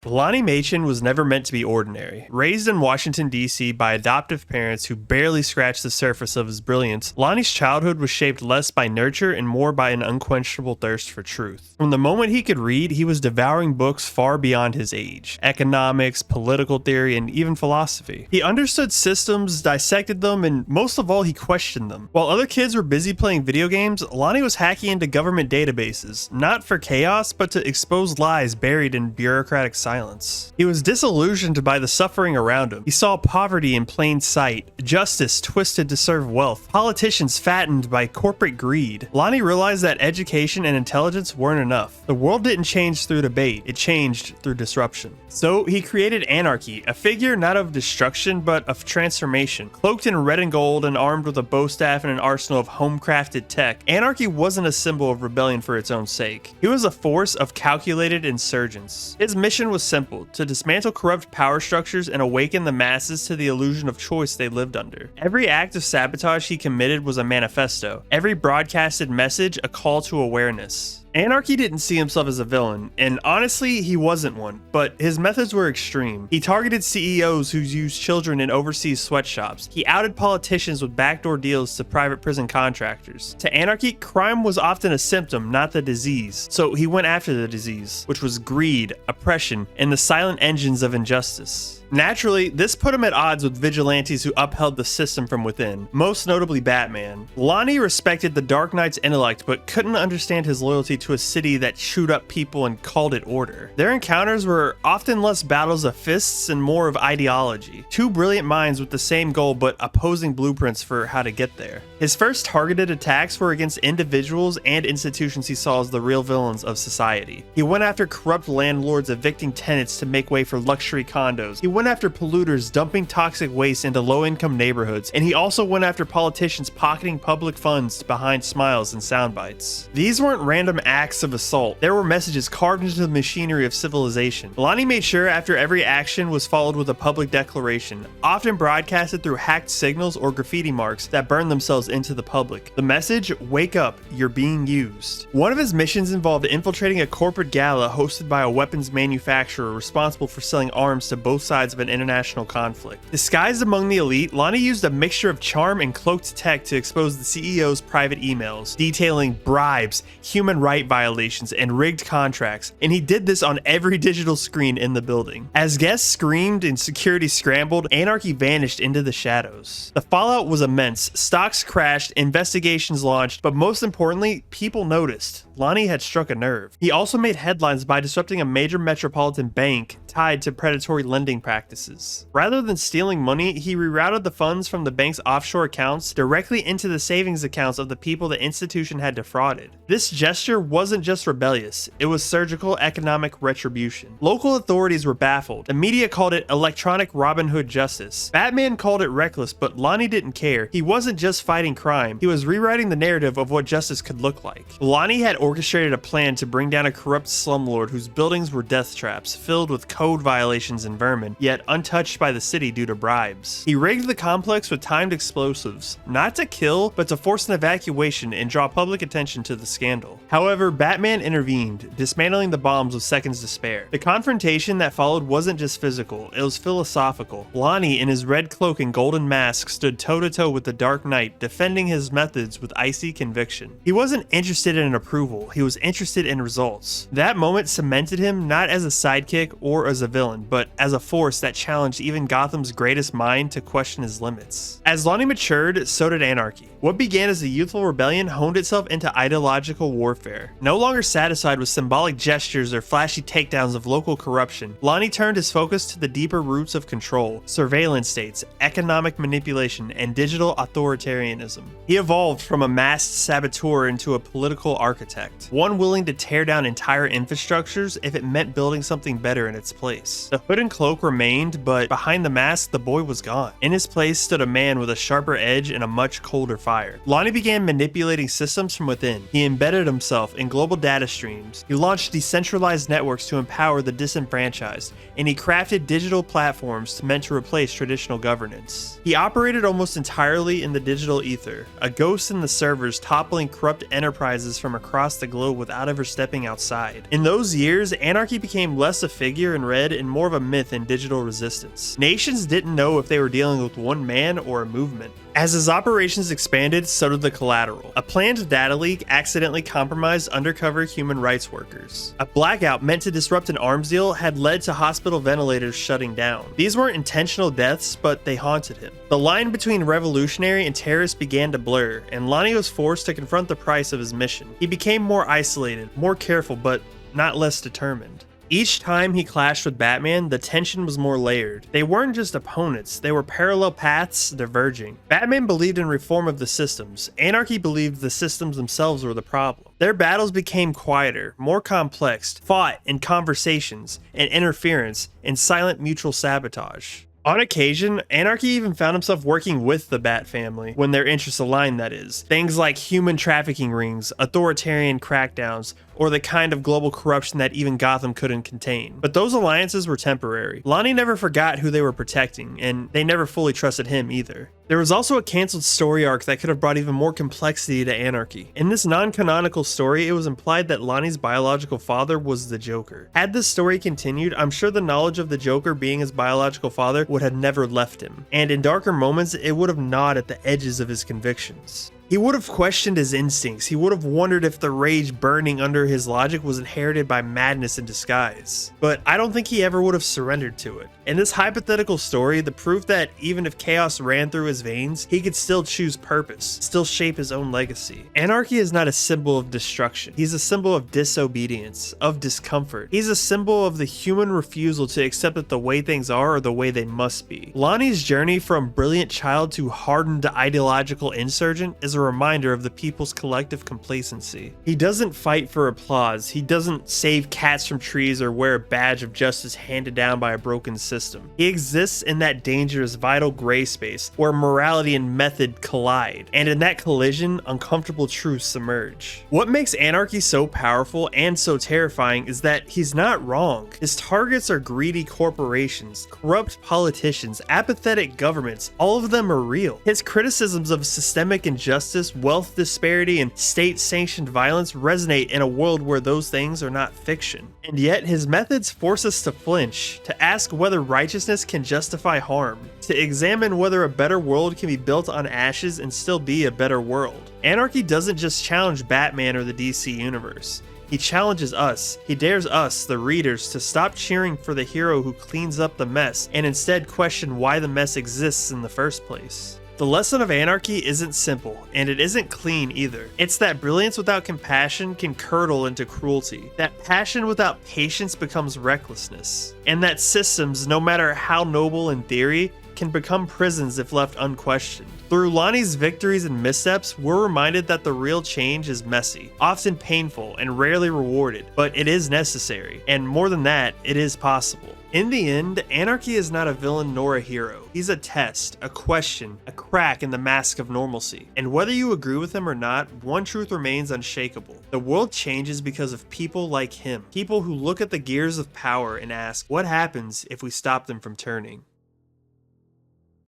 Lonnie Machin was never meant to be ordinary. Raised in Washington, D.C. by adoptive parents who barely scratched the surface of his brilliance, Lonnie's childhood was shaped less by nurture and more by an unquenchable thirst for truth. From the moment he could read, he was devouring books far beyond his age: economics, political theory, and even philosophy. He understood systems, dissected them, and most of all, he questioned them. While other kids were busy playing video games, Lonnie was hacking into government databases, not for chaos, but to expose lies buried in bureaucratic silence. He was disillusioned by the suffering around him. He saw poverty in plain sight, justice twisted to serve wealth, politicians fattened by corporate greed. Lonnie realized that education and intelligence weren't enough. The world didn't change through debate, it changed through disruption. So he created Anarky, a figure not of destruction but of transformation. Cloaked in red and gold and armed with a bow staff and an arsenal of home-crafted tech, Anarky wasn't a symbol of rebellion for its own sake. He was a force of calculated insurgence. His mission was simple: to dismantle corrupt power structures and awaken the masses to the illusion of choice they lived under. Every act of sabotage he committed was a manifesto, every broadcasted message a call to awareness. Anarky didn't see himself as a villain, and honestly, he wasn't one, but his methods were extreme. He targeted CEOs who used children in overseas sweatshops. He outed politicians with backdoor deals to private prison contractors. To Anarky, crime was often a symptom, not the disease, so he went after the disease, which was greed, oppression, and the silent engines of injustice. Naturally, this put him at odds with vigilantes who upheld the system from within, most notably Batman. Lonnie respected the Dark Knight's intellect, but couldn't understand his loyalty to a city that chewed up people and called it order. Their encounters were often less battles of fists and more of ideology. Two brilliant minds with the same goal but opposing blueprints for how to get there. His first targeted attacks were against individuals and institutions he saw as the real villains of society. He went after corrupt landlords evicting tenants to make way for luxury condos. He went after polluters dumping toxic waste into low-income neighborhoods, and he also went after politicians pocketing public funds behind smiles and sound bites. These weren't random acts of assault. There were messages carved into the machinery of civilization. Lonnie made sure after every action was followed with a public declaration, often broadcasted through hacked signals or graffiti marks that burned themselves into the public. The message: wake up, you're being used. One of his missions involved infiltrating a corporate gala hosted by a weapons manufacturer responsible for selling arms to both sides of an international conflict. Disguised among the elite, Lonnie used a mixture of charm and cloaked tech to expose the CEO's private emails, detailing bribes, human rights violations, and rigged contracts, and he did this on every digital screen in the building. As guests screamed and security scrambled, Anarky vanished into the shadows. The fallout was immense. Stocks crashed, investigations launched, but most importantly, people noticed. Lonnie had struck a nerve. He also made headlines by disrupting a major metropolitan bank tied to predatory lending practices. Rather than stealing money, he rerouted the funds from the bank's offshore accounts directly into the savings accounts of the people the institution had defrauded. This gesture wasn't just rebellious, it was surgical economic retribution. Local authorities were baffled. The media called it electronic Robin Hood justice. Batman called it reckless, but Lonnie didn't care. He wasn't just fighting crime, he was rewriting the narrative of what justice could look like. Lonnie had orchestrated a plan to bring down a corrupt slumlord whose buildings were death traps, filled with code violations and vermin, yet untouched by the city due to bribes. He rigged the complex with timed explosives, not to kill, but to force an evacuation and draw public attention to the scandal. However, Batman intervened, dismantling the bombs with seconds to spare. The confrontation that followed wasn't just physical, it was philosophical. Lonnie, in his red cloak and golden mask, stood toe-to-toe with the Dark Knight, defending his methods with icy conviction. He wasn't interested in approval, he was interested in results. That moment cemented him not as a sidekick or as a villain, but as a force that challenged even Gotham's greatest mind to question his limits. As Lonnie matured, so did Anarky. What began as a youthful rebellion honed itself into ideological warfare. No longer satisfied with symbolic gestures or flashy takedowns of local corruption, Lonnie turned his focus to the deeper roots of control, surveillance states, economic manipulation, and digital authoritarianism. He evolved from a masked saboteur into a political architect, one willing to tear down entire infrastructures if it meant building something better in its place. The hood and cloak remained, but behind the mask, the boy was gone. In his place stood a man with a sharper edge and a much colder fire. Lonnie began manipulating systems from within. He embedded himself in global data streams. He launched decentralized networks to empower the disenfranchised, and he crafted digital platforms meant to replace traditional governance. He operated almost entirely in the digital ether, a ghost in the servers toppling corrupt enterprises from across across the globe without ever stepping outside. In those years, anarchy became less a figure in red and more of a myth in digital resistance. Nations didn't know if they were dealing with one man or a movement. As his operations expanded, so did the collateral. A planned data leak accidentally compromised undercover human rights workers. A blackout meant to disrupt an arms deal had led to hospital ventilators shutting down. These weren't intentional deaths, but they haunted him. The line between revolutionary and terrorist began to blur, and Lonnie was forced to confront the price of his mission. He became more isolated, more careful, but not less determined. Each time he clashed with Batman, the tension was more layered. They weren't just opponents, they were parallel paths diverging. Batman believed in reform of the systems. Anarky believed the systems themselves were the problem. Their battles became quieter, more complex, fought in conversations, and interference, and silent mutual sabotage. On occasion, Anarky even found himself working with the Bat family, when their interests aligned, that is. Things like human trafficking rings, authoritarian crackdowns, or the kind of global corruption that even Gotham couldn't contain. But those alliances were temporary. Lonnie never forgot who they were protecting, and they never fully trusted him either. There was also a cancelled story arc that could have brought even more complexity to Anarky. In this non-canonical story, it was implied that Lonnie's biological father was the Joker. Had this story continued, I'm sure the knowledge of the Joker being his biological father would have never left him, and in darker moments, it would have gnawed at the edges of his convictions. He would have questioned his instincts. He would have wondered if the rage burning under his logic was inherited by madness in disguise. But I don't think he ever would have surrendered to it. In this hypothetical story, the proof that even if chaos ran through his veins, he could still choose purpose, still shape his own legacy. Anarky is not a symbol of destruction. He's a symbol of disobedience, of discomfort. He's a symbol of the human refusal to accept that the way things are the way they must be. Lonnie's journey from brilliant child to hardened ideological insurgent is a reminder of the people's collective complacency. He doesn't fight for applause. He doesn't save cats from trees or wear a badge of justice handed down by a broken system. He exists in that dangerous, vital gray space where morality and method collide, and in that collision, uncomfortable truths emerge. What makes Anarky so powerful and so terrifying is that he's not wrong. His targets are greedy corporations, corrupt politicians, apathetic governments. All of them are real. His criticisms of systemic injustice, wealth disparity, and state-sanctioned violence resonate in a world where those things are not fiction. And yet, his methods force us to flinch, to ask whether righteousness can justify harm, to examine whether a better world can be built on ashes and still be a better world. Anarky doesn't just challenge Batman or the DC universe. He challenges us. He dares us, the readers, to stop cheering for the hero who cleans up the mess and instead question why the mess exists in the first place. The lesson of Anarky isn't simple, and it isn't clean either. It's that brilliance without compassion can curdle into cruelty, that passion without patience becomes recklessness, and that systems, no matter how noble in theory, can become prisons if left unquestioned. Through Lonnie's victories and missteps, we're reminded that the real change is messy, often painful, and rarely rewarded, but it is necessary, and more than that, it is possible. In the end, Anarky is not a villain nor a hero. He's a test, a question, a crack in the mask of normalcy. And whether you agree with him or not, one truth remains unshakable. The world changes because of people like him. People who look at the gears of power and ask, what happens if we stop them from turning?